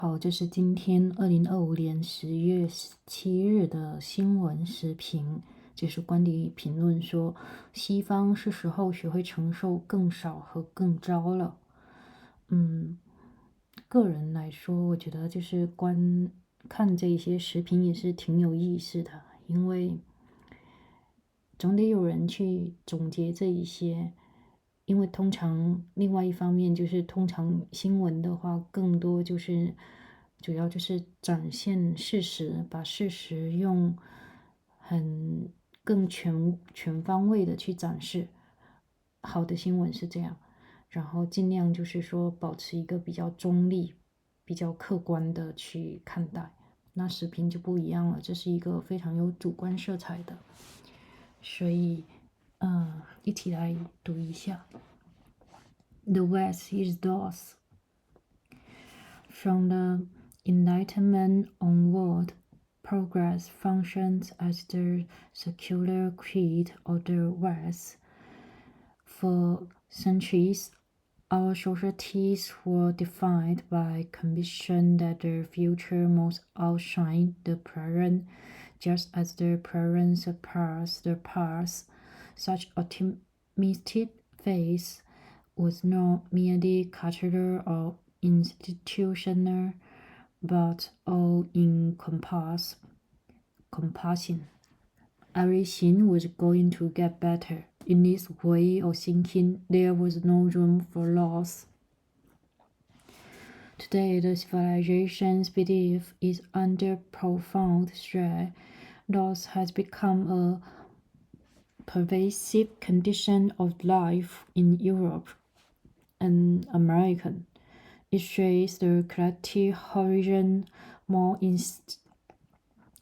好，这是今天2025年10月17日的新闻时评，就是观点评论说，西方是时候学会承受更少和更糟了。个人来说，我觉得就是看这些时评也是挺有意思的，因为总得有人去总结这一些。因为通常另外一方面就是通常新闻的话，更多就是主要就是展现事实，把事实用更全方位的去展示。好的新闻是这样，然后尽量就是说保持一个比较中立、比较客观的去看待。那时评就不一样了，这是一个非常有主观色彩的，所以一起来读一下。The West is thus. From the Enlightenment onward, progress functions as the secular creed of the West. For centuries, our societies were defined by conviction that the future must outshine the present, just as the present surpassed the past. Such optimistic faith was not merely cultural or institutional, but all-encompassing. Everything was going to get better. In this way of thinking, there was no room for loss. Today, the civilization's belief is under profound threat. Loss has become a pervasive condition of life in Europe and America. It shares the collective horizon more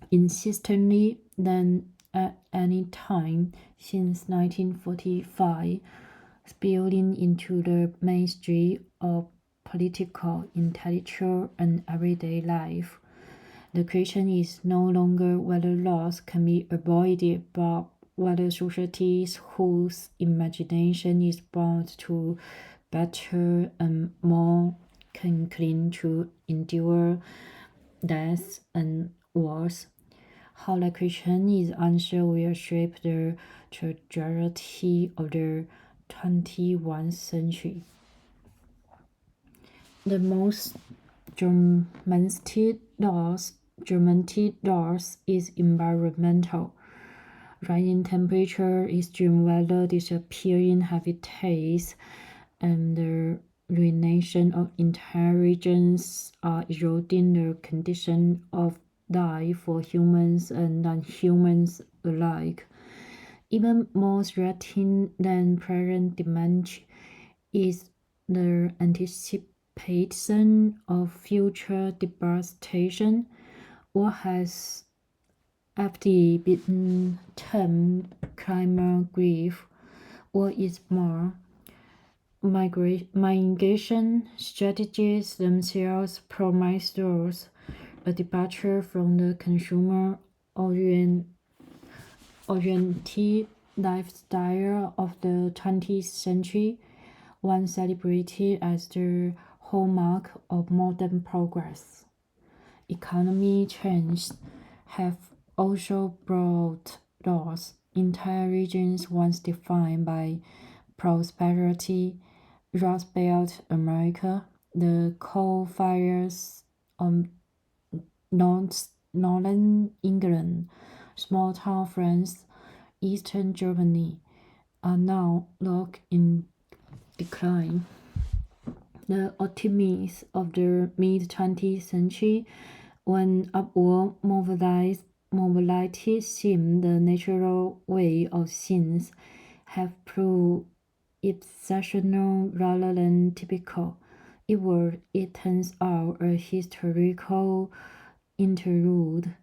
insistently than at any time since 1945, spilling into the mainstream of political, intellectual, and everyday life. The question is no longer whether loss can be avoided, but whether societies whose imagination is bound to better and more can cling to endure death and wars. How the Christian's answer will shape the trajectory of the 21st century. The most dramatic loss is environmental. Rising temperature, extreme weather, disappearing habitats, and the ruination of intelligence are eroding the condition of life for humans and non-humans alike. Even more threatening than present damage is the anticipation of future devastation, what has aptly been termed climate grief. What is more, migration strategies themselves promise those a departure from the consumer-oriented lifestyle of the 20th century, one celebrated as the hallmark of modern progress. Economic changes have also brought loss. Entire regions once defined by prosperity, Rust Belt America, the coal fires of northern England, small town France, eastern Germany, are now locked in decline. The optimists of the mid-20th century, when upward mobility seemed the natural way of things, have proved exceptional rather than typical. It turns out, a historical interlude.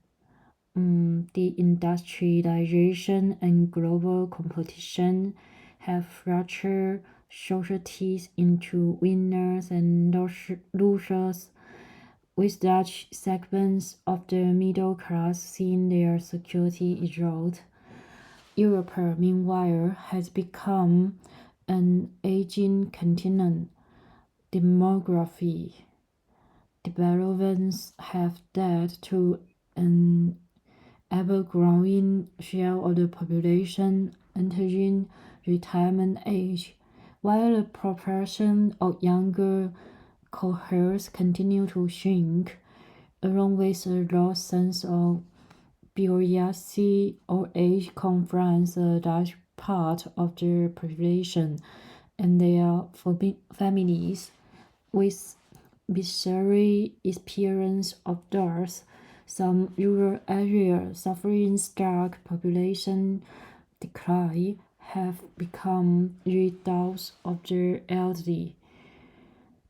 The industrialization and global competition have fractured societies into winners and losers, with large segments of the middle class seeing their security erode. Europe, meanwhile, has become an aging continent. developments have led to an ever-growing share of the population entering retirement age, while the proportion of younger cohorts continue to shrink, along with a lost sense of buoyancy. Old age confronts a large part of the population and their families with bizarre experience of death. Some rural areas suffering stark population decline have become redoubts of the elderly.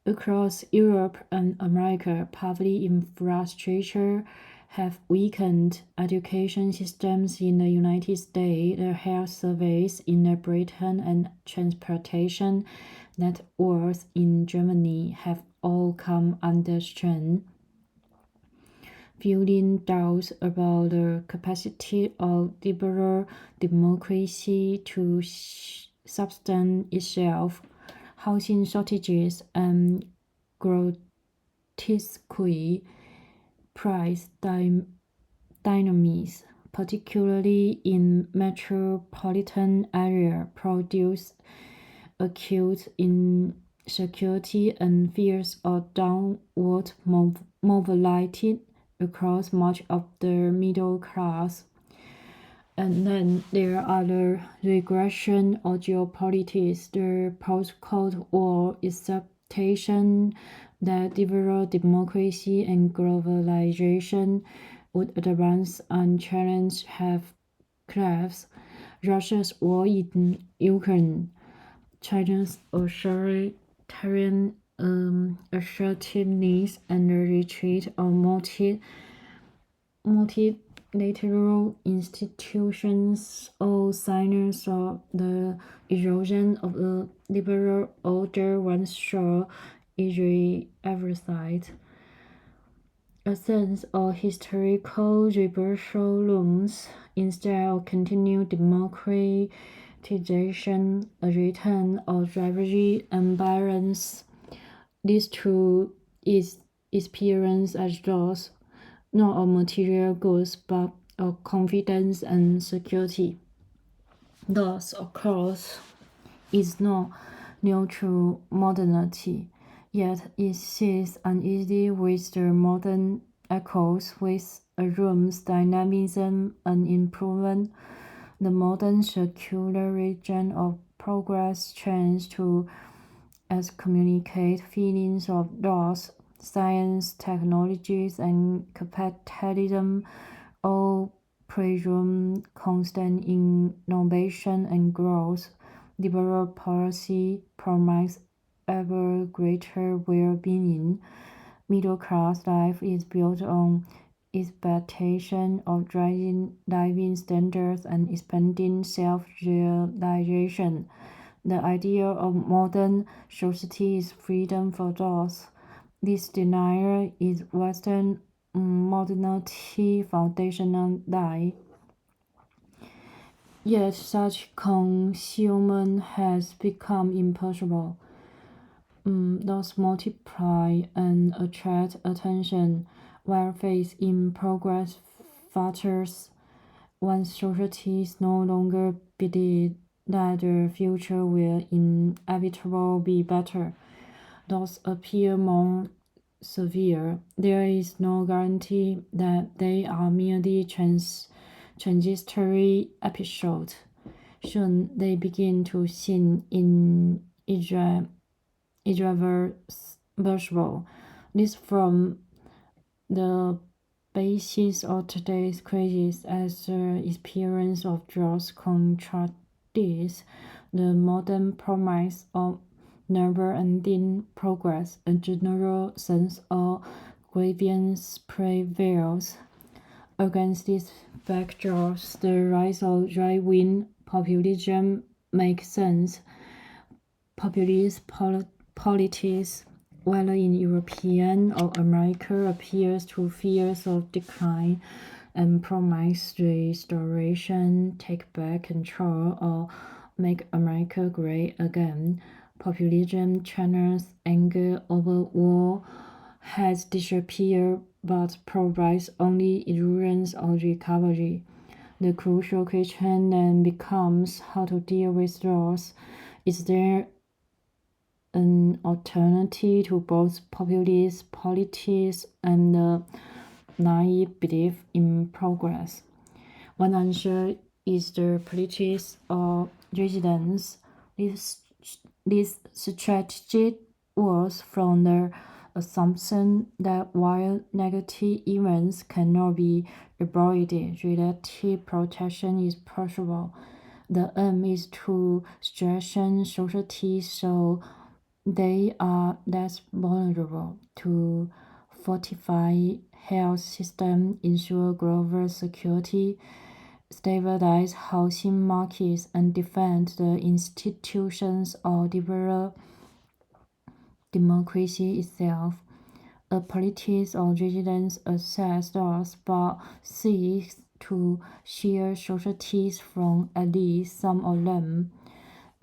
Across Europe and America, public infrastructure have weakened. Education systems in the United States, the health service in Britain, and transportation networks in Germany have all come under strain, fueling doubts about the capacity of liberal democracy to sustain itself. Housing shortages and grotesquely price dynamics, particularly in metropolitan areas, produce acute insecurity and fears of downward mobility across much of the middle class. And then there are the regression of geopolitics, the post-Cold War acceptation that liberal democracy and globalization would advance unchallenged have collapsed. Russia's war in Ukraine, China's authoritarian assertiveness, and the retreat of multilateral institutions, all signs of the erosion of the liberal order once saw irreversible. A sense of historical reversal looms. Instead of continued democratization, a return of rivalry and violence. These two is experienced as loss, not of material goods, but of confidence and security. Thus, of course, is not new to modernity, yet it sits uneasily with the modern echoes, with a room's dynamism and improvement. The modern secular region of progress tends to excommunicate feelings of loss. Science, technologies, and capitalism all presume constant innovation and growth. Liberal policy promises ever greater well-being. Middle-class life is built on expectation of rising living standards and expanding self-realization. The idea of modern society is freedom for those. This denial is Western modernity foundational lie. Yet such concealment has become impossible. Those multiply and attract attention, while faith in progress falters. Once societies no longer believe that the future will inevitably be better, those appear more severe. There is no guarantee that they are merely transitory episodes. Soon they begin to seem irreversible. This from the basis of today's crisis, as the experience of drought contradicts the modern promise of never-ending progress. A general sense of grievance prevails. Against this backdrop, the rise of right-wing populism makes sense. Populist politics, whether in European or America, appears to fears of decline and promise restoration, take back control, or make America great again. Populism channels anger over war, has disappeared but provides only illusions of recovery. The crucial question then becomes how to deal with loss. Is there an alternative to both populist politics and the naive belief in progress? One answer is the politics of resilience. This strategy was from the assumption that while negative events cannot be avoided, relative protection is possible. The aim is to strengthen societies so they are less vulnerable, to fortify health system, ensure global security, stabilize housing markets, and defend the institutions of liberal democracy itself. A politics of resilience assesses loss but seeks to shield societies from at least some of them.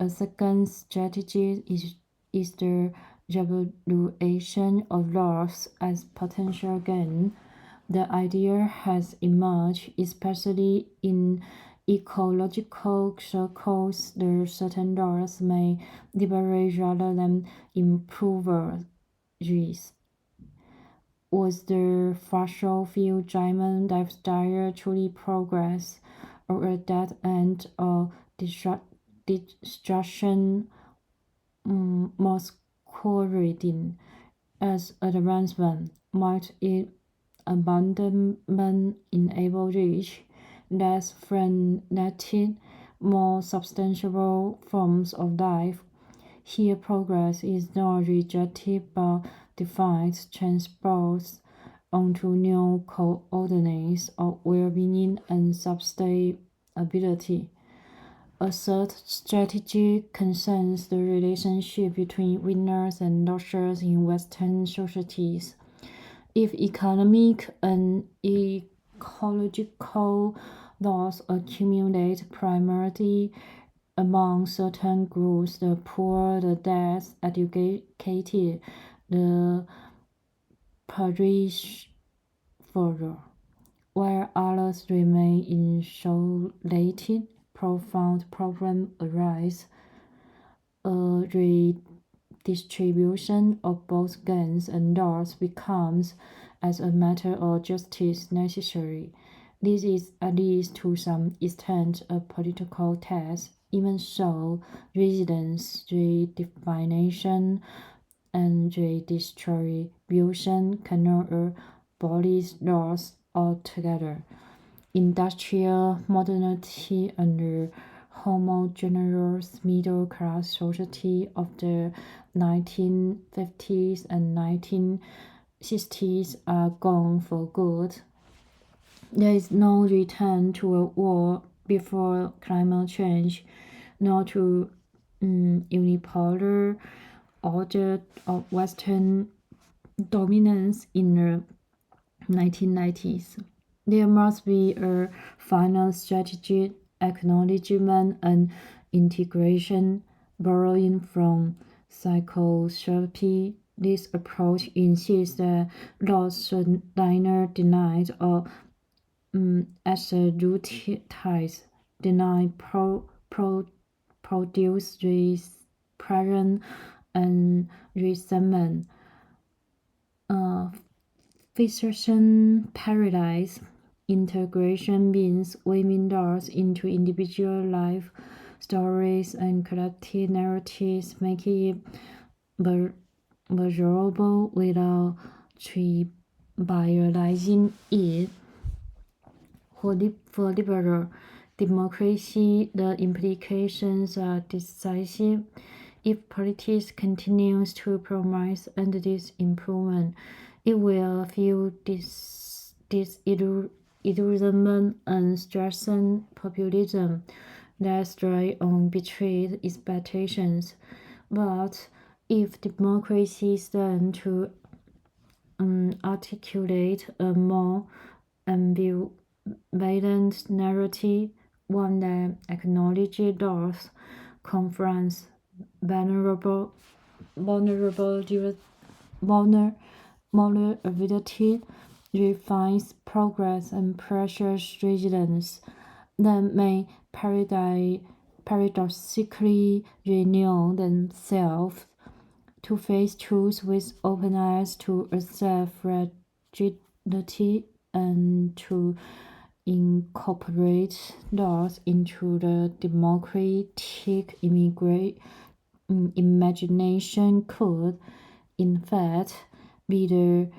A second strategy is the revaluation of loss as potential gain. The idea has emerged, especially in ecological circles, that certain loss may liberate rather than impoverish. Was the fossil fuel giant lifestyle truly progress, or a dead end of destruction masquerading as advancement? Might its abandonment enable rich, less frenetic, more substantial forms of life? Here progress is not rejected but defined, transposed onto new coordinates of well-being and sustainability. A third strategy concerns the relationship between winners and losers in Western societies. If economic and ecological loss accumulate primarily among certain groups, the poor, the diseducated, the perishable, while others remain insulated, profound problems arise. A redistribution of both gains and loss becomes, as a matter of justice, necessary. This is, at least to some extent, a political test. Even so, resilience, redefinition, and redistribution cannot abolish loss altogether. Industrial modernity and the homogeneous middle-class society of the 1950s and 1960s are gone for good. There is no return to a world before climate change, nor to unipolar order of Western dominance in the 1990s. There must be a final strategy, acknowledgement, and integration, borrowing from psychotherapy. This approach insists that loss should neither denied or absolutized, deny produce repression and resentment. Fixation paradise. Integration means weaving loss into individual life stories and collective narratives, making it measurable without trivializing it. For liberal democracy, the implications are decisive. If politics continues to promise endless improvement, it will fuel disillusionment and strengthen populism that rely on betrayed expectations. But if democracy stands to articulate a more ambivalent narrative, one that acknowledges loss, confronts vulnerability moral ability refines progress and pressures resilience that may paradoxically renew themselves to face truth with open eyes, to accept fragility, and to incorporate those into the democratic imagination could, in fact, be the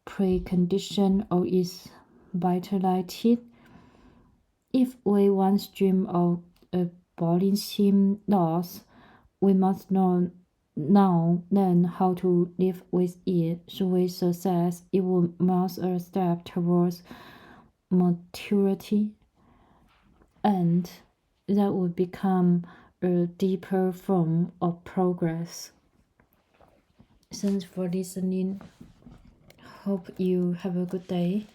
precondition of its vitality. If we once dream of abolishing laws, we must now learn how to live with it. Should we success, it will mark a step towards maturity, and that would become a deeper form of progress. Thanks for listening. Hope you have a good day.